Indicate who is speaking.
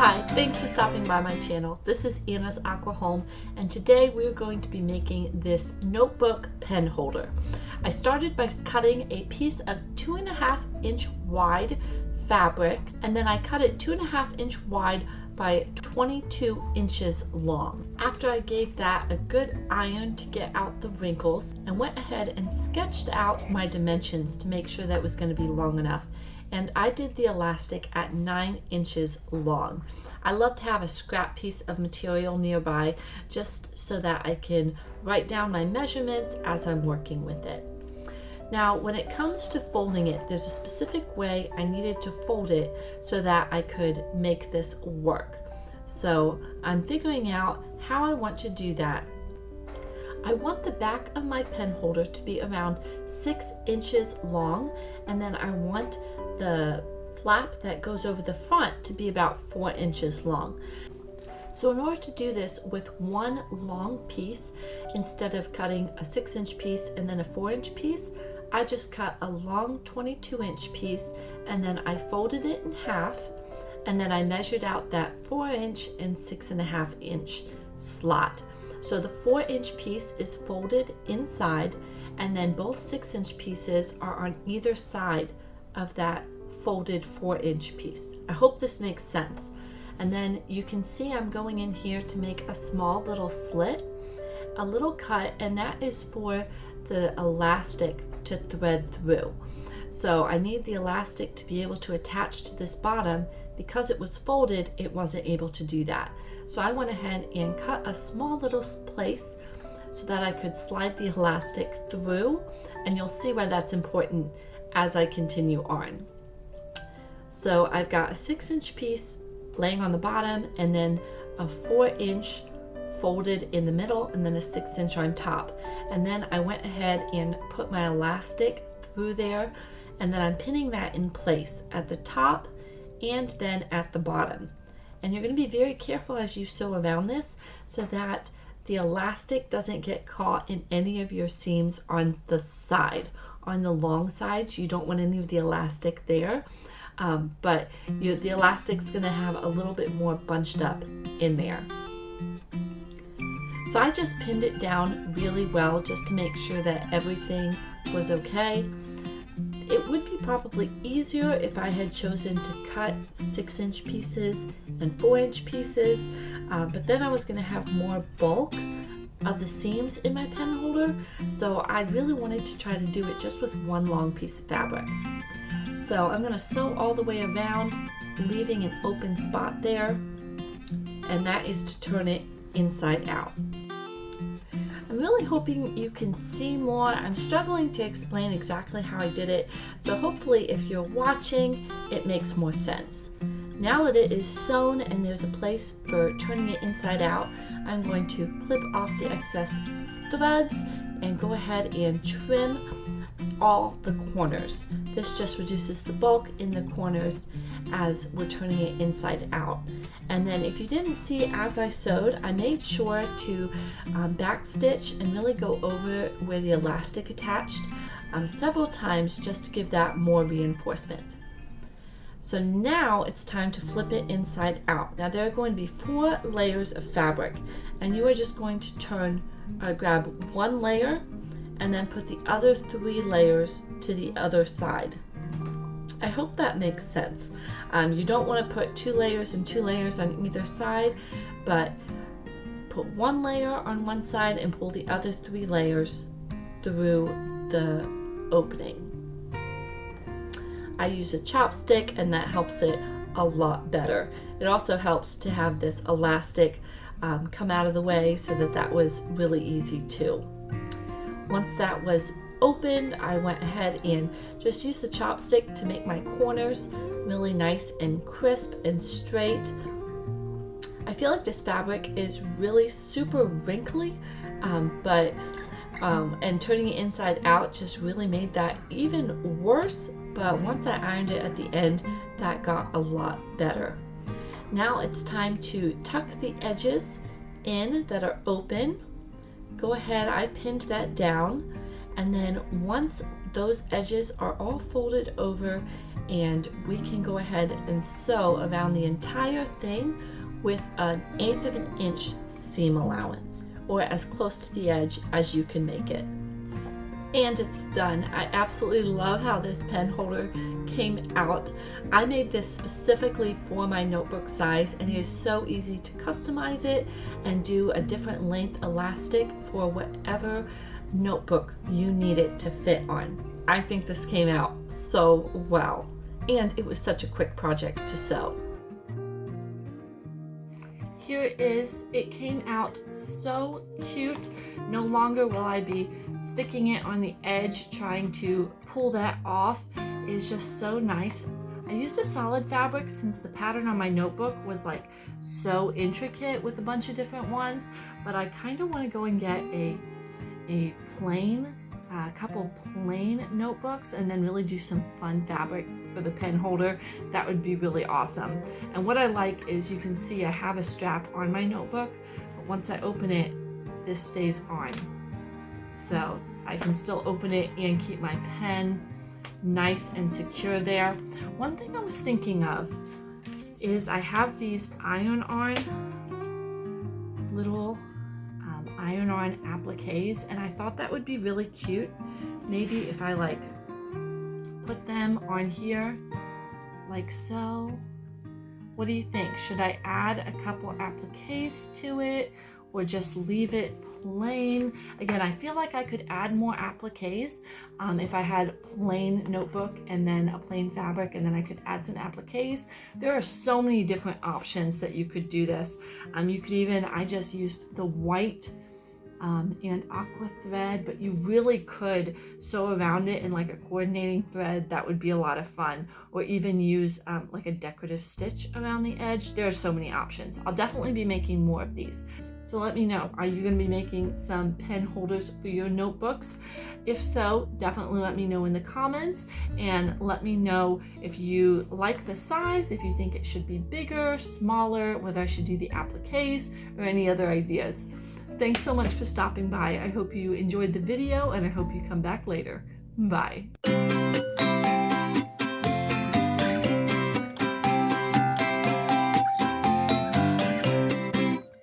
Speaker 1: Hi, thanks for stopping by my channel. This is Anna's Aqua Home, and today we're going to be making this notebook pen holder. I started by cutting a piece of 2.5-inch wide fabric, and then I cut it 2.5-inch wide by 22 inches long. After I gave that a good iron to get out the wrinkles, and went ahead and sketched out my dimensions to make sure that was going to be long enough. And I did the elastic at 9 inches long. I love to have a scrap piece of material nearby just so that I can write down my measurements as I'm working with it. Now, when it comes to folding it, there's a specific way I needed to fold it so that I could make this work. So I'm figuring out how I want to do that. I want the back of my pen holder to be around 6 inches long, and then I want the flap that goes over the front to be about 4 inches long. So in order to do this with one long piece, instead of cutting a 6-inch piece and then a 4-inch piece, I just cut a long 22-inch piece, and then I folded it in half, and then I measured out that 4-inch and 6.5-inch slot. So the 4-inch piece is folded inside, and then both 6-inch pieces are on either side of that folded 4-inch piece. I hope this makes sense. And then you can see I'm going in here to make a small little slit, a little cut, and that is for the elastic to thread through. So I need the elastic to be able to attach to this bottom. Because it was folded, it wasn't able to do that. So I went ahead and cut a small little place so that I could slide the elastic through, and you'll see why that's important as I continue on. So I've got a 6-inch piece laying on the bottom, and then a 4-inch folded in the middle, and then a 6-inch on top. And then I went ahead and put my elastic through there, and then I'm pinning that in place at the top and then at the bottom. And you're going to be very careful as you sew around this so that the elastic doesn't get caught in any of your seams on the side. On the long sides, you don't want any of the elastic there, but the elastic's going to have a little bit more bunched up in there. So I just pinned it down really well just to make sure that everything was okay. It would be probably easier if I had chosen to cut 6-inch pieces and 4-inch pieces, but then I was going to have more bulk of the seams in my pen holder, so I really wanted to try to do it just with one long piece of fabric. So I'm going to sew all the way around, leaving an open spot there, and that is to turn it inside out. I'm really hoping you can see more. I'm struggling to explain exactly how I did it, so hopefully if you're watching, it makes more sense. Now that it is sewn and there's a place for turning it inside out, I'm going to clip off the excess threads and go ahead and trim all the corners. This just reduces the bulk in the corners as we're turning it inside out. And then if you didn't see as I sewed, I made sure to back stitch and really go over where the elastic attached several times just to give that more reinforcement. So now it's time to flip it inside out. Now there are going to be 4 layers of fabric, and you are just going to grab one layer and then put the other 3 layers to the other side. I hope that makes sense. You don't want to put 2 layers and 2 layers on either side, but put 1 layer on one side and pull the other 3 layers through the opening. I use a chopstick, and that helps it a lot better. It also helps to have this elastic come out of the way, so that was really easy too. Once that was opened, I went ahead and just used the chopstick to make my corners really nice and crisp and straight. I feel like this fabric is really super wrinkly, and turning it inside out just really made that even worse, but once I ironed it at the end, that got a lot better. Now it's time to tuck the edges in that are open. Go ahead, I pinned that down, and then once those edges are all folded over and we can go ahead and sew around the entire thing with 1/8 of an inch seam allowance, or as close to the edge as you can make it. And it's done. I absolutely love how this pen holder came out. I made this specifically for my notebook size, and it is so easy to customize it and do a different length elastic for whatever notebook you need it to fit on. I think this came out so well, and it was such a quick project to sew. Here it is. It came out so cute. No longer will I be sticking it on the edge trying to pull that off. It is just so nice. I used a solid fabric since the pattern on my notebook was like so intricate with a bunch of different ones, but I kind of want to go and get a couple plain notebooks and then really do some fun fabrics for the pen holder. That would be really awesome. And what I like is you can see I have a strap on my notebook, but once I open it, this stays on. So I can still open it and keep my pen nice and secure there. One thing I was thinking of is I have these iron-on little iron-on appliques, and I thought that would be really cute. Maybe if I like put them on here like so. What do you think? Should I add a couple appliques to it or just leave it plain? Again, I feel like I could add more appliques if I had plain notebook and then a plain fabric, and then I could add some appliques. There are so many different options that you could do this. You could even, I just used the white and aqua thread, but you really could sew around it in like a coordinating thread. That would be a lot of fun. Or even use like a decorative stitch around the edge. There are so many options. I'll definitely be making more of these. So let me know, are you going to be making some pen holders for your notebooks? If so, definitely let me know in the comments, and let me know if you like the size, if you think it should be bigger, smaller, whether I should do the appliques or any other ideas. Thanks so much for stopping by. I hope you enjoyed the video, and I hope you come back later. Bye.